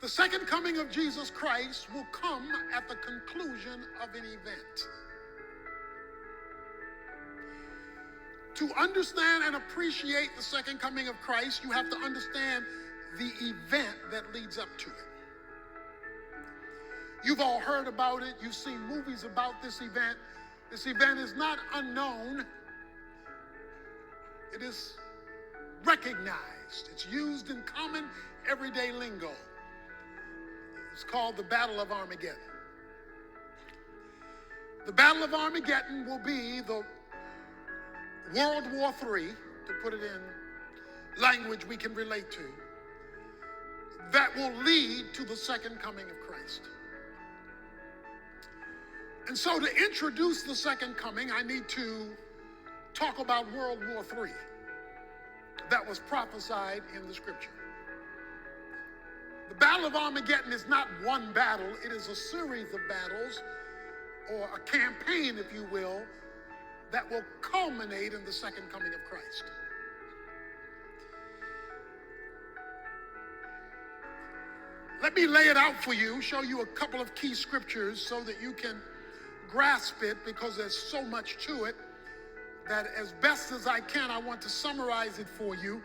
The second coming of Jesus Christ will come at the conclusion of an event. To understand and appreciate the second coming of Christ, you have to understand the event that leads up to it. You've all heard about it. You've seen movies about this event. This event is not unknown. It is recognized. It's used in common everyday lingo. It's called the Battle of Armageddon. The Battle of Armageddon will be the World War III, to put it in language we can relate to, that will lead to the second coming of Christ. And so to introduce the second coming, I need to talk about World War III that was prophesied in the scripture. The Battle of Armageddon is not one battle. It is a series of battles, or a campaign, if you will, that will culminate in the second coming of Christ. Let me lay it out for you, show you a couple of key scriptures so that you can grasp it, because there's so much to it that as best as I can, I want to summarize it for you.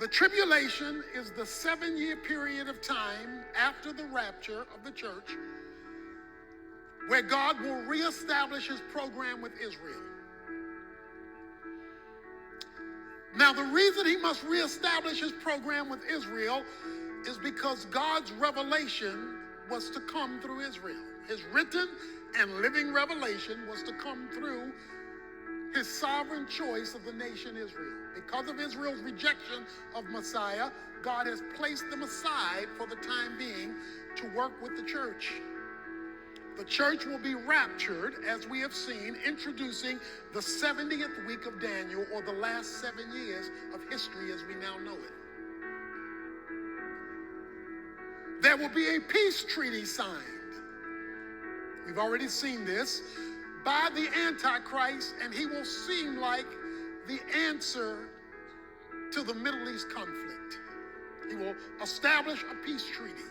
The tribulation is the 7-year period of time after the rapture of the church, where God will reestablish his program with Israel. Now, the reason he must reestablish his program with Israel is because God's revelation was to come through Israel. His written and living revelation was to come through his sovereign choice of the nation Israel. Because of Israel's rejection of Messiah, God has placed them aside for the time being to work with the church. The church will be raptured, as we have seen, introducing the 70th week of Daniel, or the last 7 years of history as we now know it. There will be a peace treaty signed. We've already seen this, by the Antichrist, and he will seem like the answer to the Middle East conflict. He will establish a peace treaty.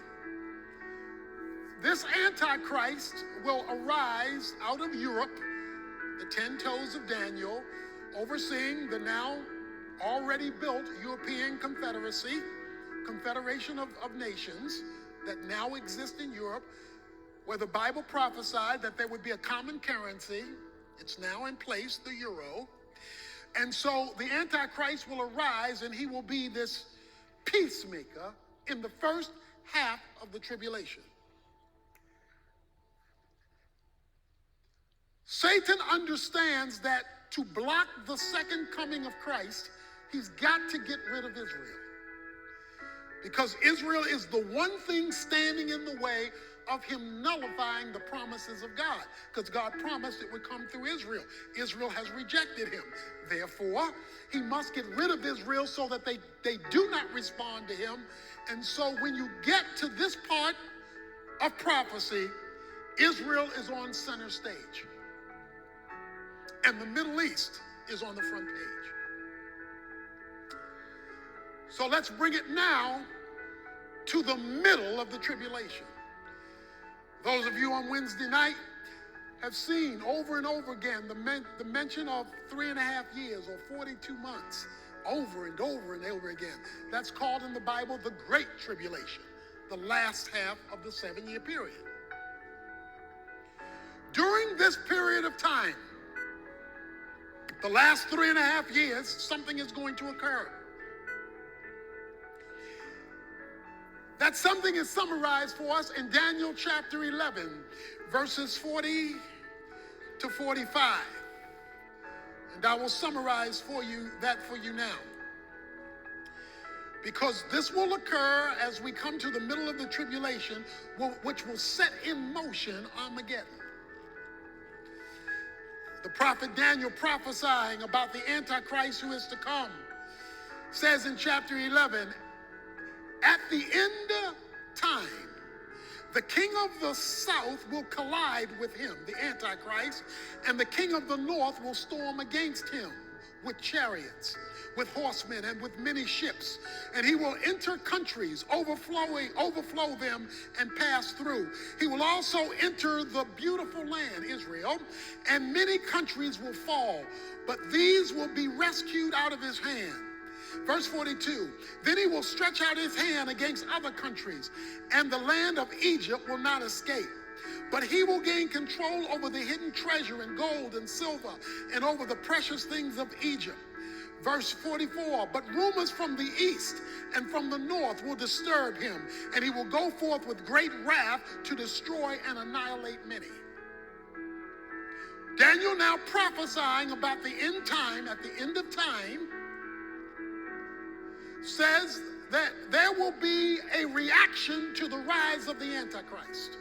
This Antichrist will arise out of Europe, the 10 toes of Daniel, overseeing the now already built European Confederation of nations that now exist in Europe, where the Bible prophesied that there would be a common currency. It's now in place, the euro. And so the Antichrist will arise, and he will be this peacemaker in the first half of the tribulation. Satan understands that to block the second coming of Christ, he's got to get rid of Israel. Because Israel is the one thing standing in the way of him nullifying the promises of God. Because God promised it would come through Israel. Israel has rejected him. Therefore, he must get rid of Israel so that they do not respond to him. And so when you get to this part of prophecy, Israel is on center stage. And the Middle East is on the front page. So let's bring it now to the middle of the tribulation. Those of you on Wednesday night have seen over and over again the mention of 3.5 years or 42 months over and over and over again. That's called in the Bible the Great Tribulation, the last half of the 7-year period. During this period of time, the last 3.5 years, something is going to occur. That something is summarized for us in Daniel chapter 11, verses 40 to 45. And I will summarize that for you now. Because this will occur as we come to the middle of the tribulation, which will set in motion Armageddon. The prophet Daniel, prophesying about the Antichrist who is to come, says in chapter 11, at the end of time, the king of the south will collide with him, the Antichrist, and the king of the north will storm against him with chariots. with horsemen and with many ships. And he will enter countries, overflow them and pass through. He will also enter the beautiful land, Israel, and many countries will fall, but these will be rescued out of his hand. Verse 42, then he will stretch out his hand against other countries, and the land of Egypt will not escape. But he will gain control over the hidden treasure in gold and silver and over the precious things of Egypt. Verse 44, but rumors from the east and from the north will disturb him, and he will go forth with great wrath to destroy and annihilate many. Daniel, now prophesying about the end time, at the end of time, says that there will be a reaction to the rise of the Antichrist.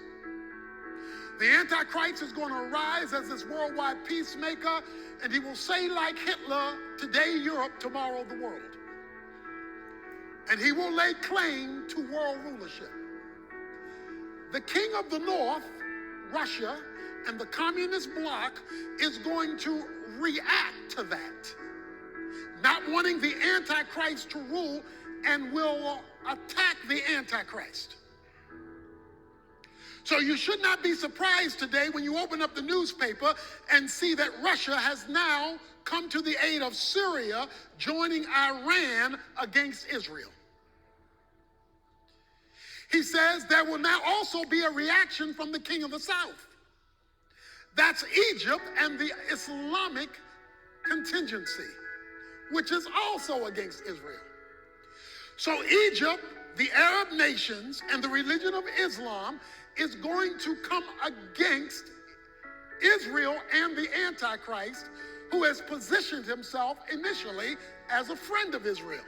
The Antichrist is going to arise as this worldwide peacemaker, and he will say like Hitler, today Europe, tomorrow the world. And he will lay claim to world rulership. The king of the north, Russia, and the communist bloc is going to react to that, not wanting the Antichrist to rule, and will attack the Antichrist. So you should not be surprised today when you open up the newspaper and see that Russia has now come to the aid of Syria, joining Iran against Israel. He says there will now also be a reaction from the king of the south. That's Egypt and the Islamic contingency, which is also against Israel. So Egypt, the Arab nations, and the religion of Islam is going to come against Israel and the Antichrist, who has positioned himself initially as a friend of Israel.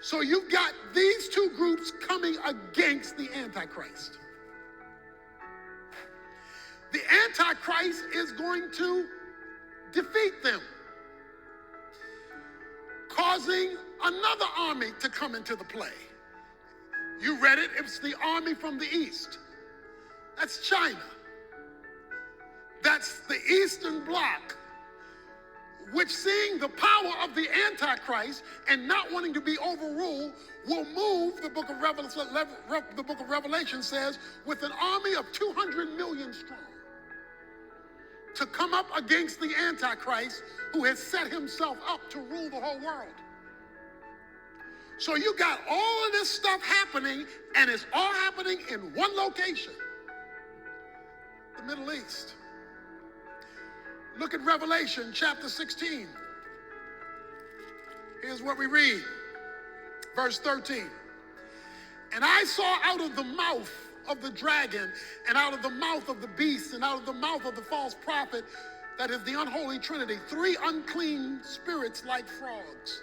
So you've got these two groups coming against the Antichrist. The Antichrist is going to defeat them, causing another army to come into the play. You read it, it's the army from the east. That's China. That's the Eastern Bloc, which, seeing the power of the Antichrist and not wanting to be overruled, will move, the book of Revelation says, with an army of 200 million strong to come up against the Antichrist, who has set himself up to rule the whole world. So you got all of this stuff happening, and it's all happening in one location, the Middle East. Look at Revelation chapter 16. Here's what we read, verse 13. And I saw out of the mouth of the dragon, and out of the mouth of the beast, and out of the mouth of the false prophet, that is the unholy trinity, 3 unclean spirits like frogs.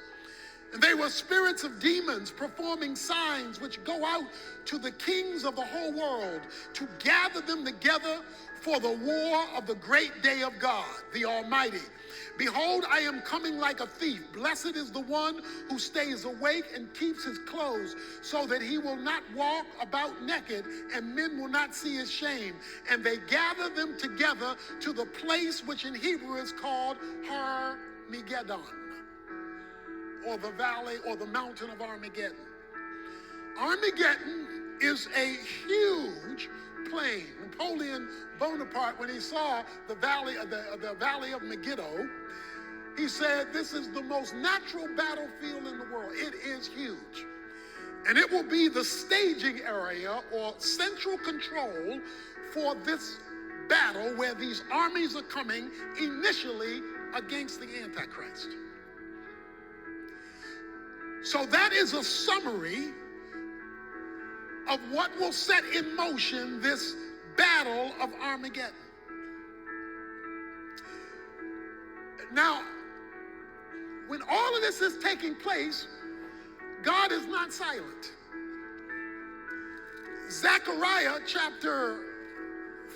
And they were spirits of demons performing signs which go out to the kings of the whole world to gather them together for the war of the great day of God, the Almighty. Behold, I am coming like a thief. Blessed is the one who stays awake and keeps his clothes, so that he will not walk about naked, and men will not see his shame. And they gather them together to the place which in Hebrew is called Armageddon, or the valley or the mountain of Armageddon. Armageddon is a huge plain. Napoleon Bonaparte, when he saw the valley of Megiddo, he said, this is the most natural battlefield in the world. It is huge. And it will be the staging area or central control for this battle, where these armies are coming initially against the Antichrist. So that is a summary of what will set in motion this battle of Armageddon. Now, when all of this is taking place, God is not silent. Zechariah chapter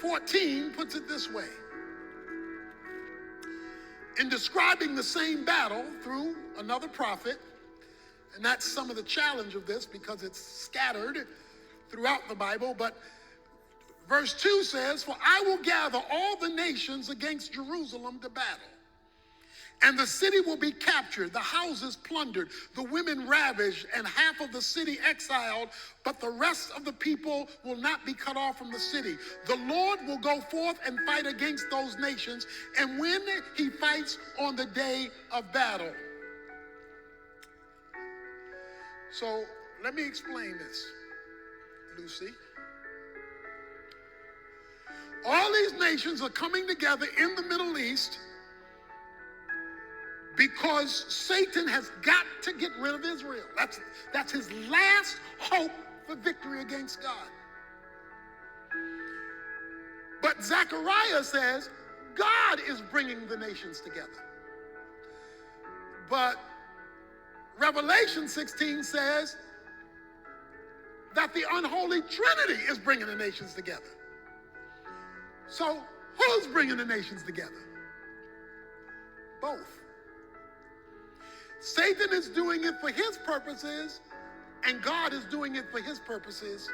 14 puts it this way. In describing the same battle through another prophet, and that's some of the challenge of this because it's scattered throughout the Bible, but verse 2 says, for I will gather all the nations against Jerusalem to battle, And the city will be captured, the houses plundered, the women ravaged, and half of the city exiled, but the rest of the people will not be cut off from the city. The Lord will go forth and fight against those nations, and when he fights on the day of battle. So let me explain this, Lucy. All these nations are coming together in the Middle East because Satan has got to get rid of Israel. That's his last hope for victory against God. But Zechariah says God is bringing the nations together. But Revelation 16 says that the unholy Trinity is bringing the nations together. So who's bringing the nations together? Both. Satan is doing it for his purposes, and God is doing it for his purposes.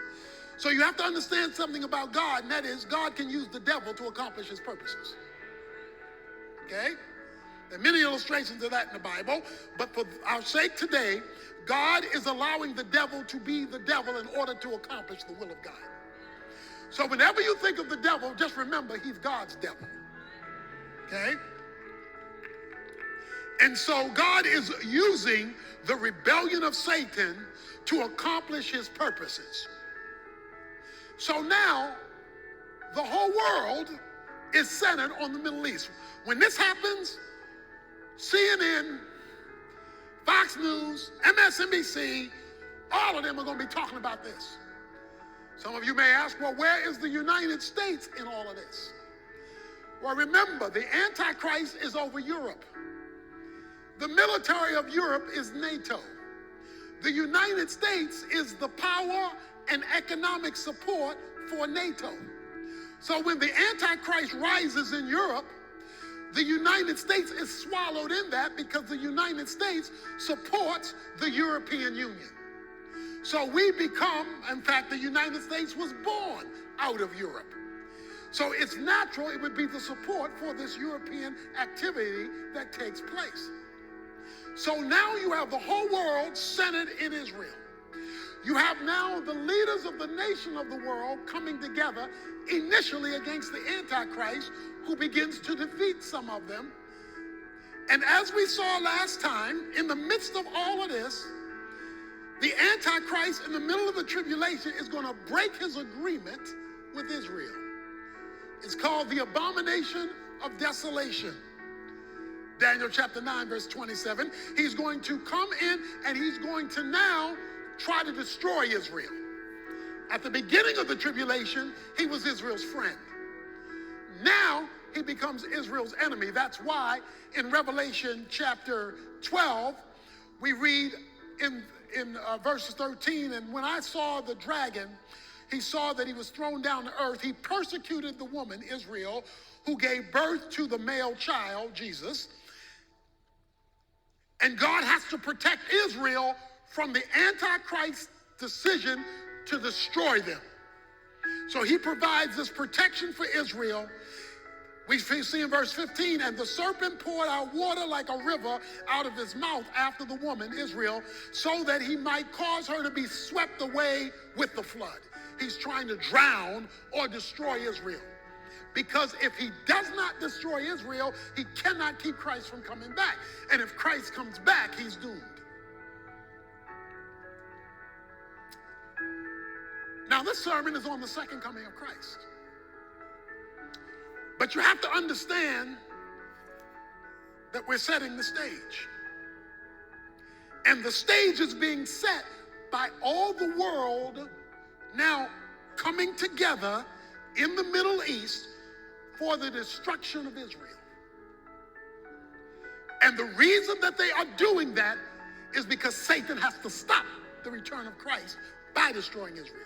So you have to understand something about God, and that is God can use the devil to accomplish his purposes. Okay? There are many illustrations of that in the Bible, but for our sake today, God is allowing the devil to be the devil in order to accomplish the will of God. So whenever you think of the devil, just remember he's God's devil. Okay? And so God is using the rebellion of Satan to accomplish his purposes. So now the whole world is centered on the Middle East. When this happens, CNN, Fox News, MSNBC, all of them are going to be talking about this. Some of you may ask, well, where is the United States in all of this? Well, remember, the Antichrist is over Europe. The military of Europe is NATO. The United States is the power and economic support for NATO. So when the Antichrist rises in Europe, the United States is swallowed in that because the United States supports the European Union. So we become, in fact, the United States was born out of Europe. So it's natural it would be the support for this European activity that takes place. So now you have the whole world centered in Israel. You have now the leaders of the nation of the world coming together initially against the Antichrist, who begins to defeat some of them. And as we saw last time, in the midst of all of this, the Antichrist in the middle of the tribulation is going to break his agreement with Israel. It's called the abomination of desolation. Daniel chapter 9, verse 27. He's going to come in and he's going to now try to destroy Israel. At the beginning of the tribulation, he was Israel's friend. Now he becomes Israel's enemy. That's why in Revelation chapter 12, we read in verses 13, and when I saw the dragon, he saw that he was thrown down to earth. He persecuted the woman, Israel, who gave birth to the male child, Jesus. And God has to protect Israel from the Antichrist's decision to destroy them. So he provides this protection for Israel. We see in verse 15, and the serpent poured out water like a river out of his mouth after the woman, Israel, so that he might cause her to be swept away with the flood. He's trying to drown or destroy Israel. Because if he does not destroy Israel, he cannot keep Christ from coming back. And if Christ comes back, he's doomed. Now, this sermon is on the second coming of Christ. But you have to understand that we're setting the stage. And the stage is being set by all the world now coming together in the Middle East for the destruction of Israel. And the reason that they are doing that is because Satan has to stop the return of Christ by destroying Israel.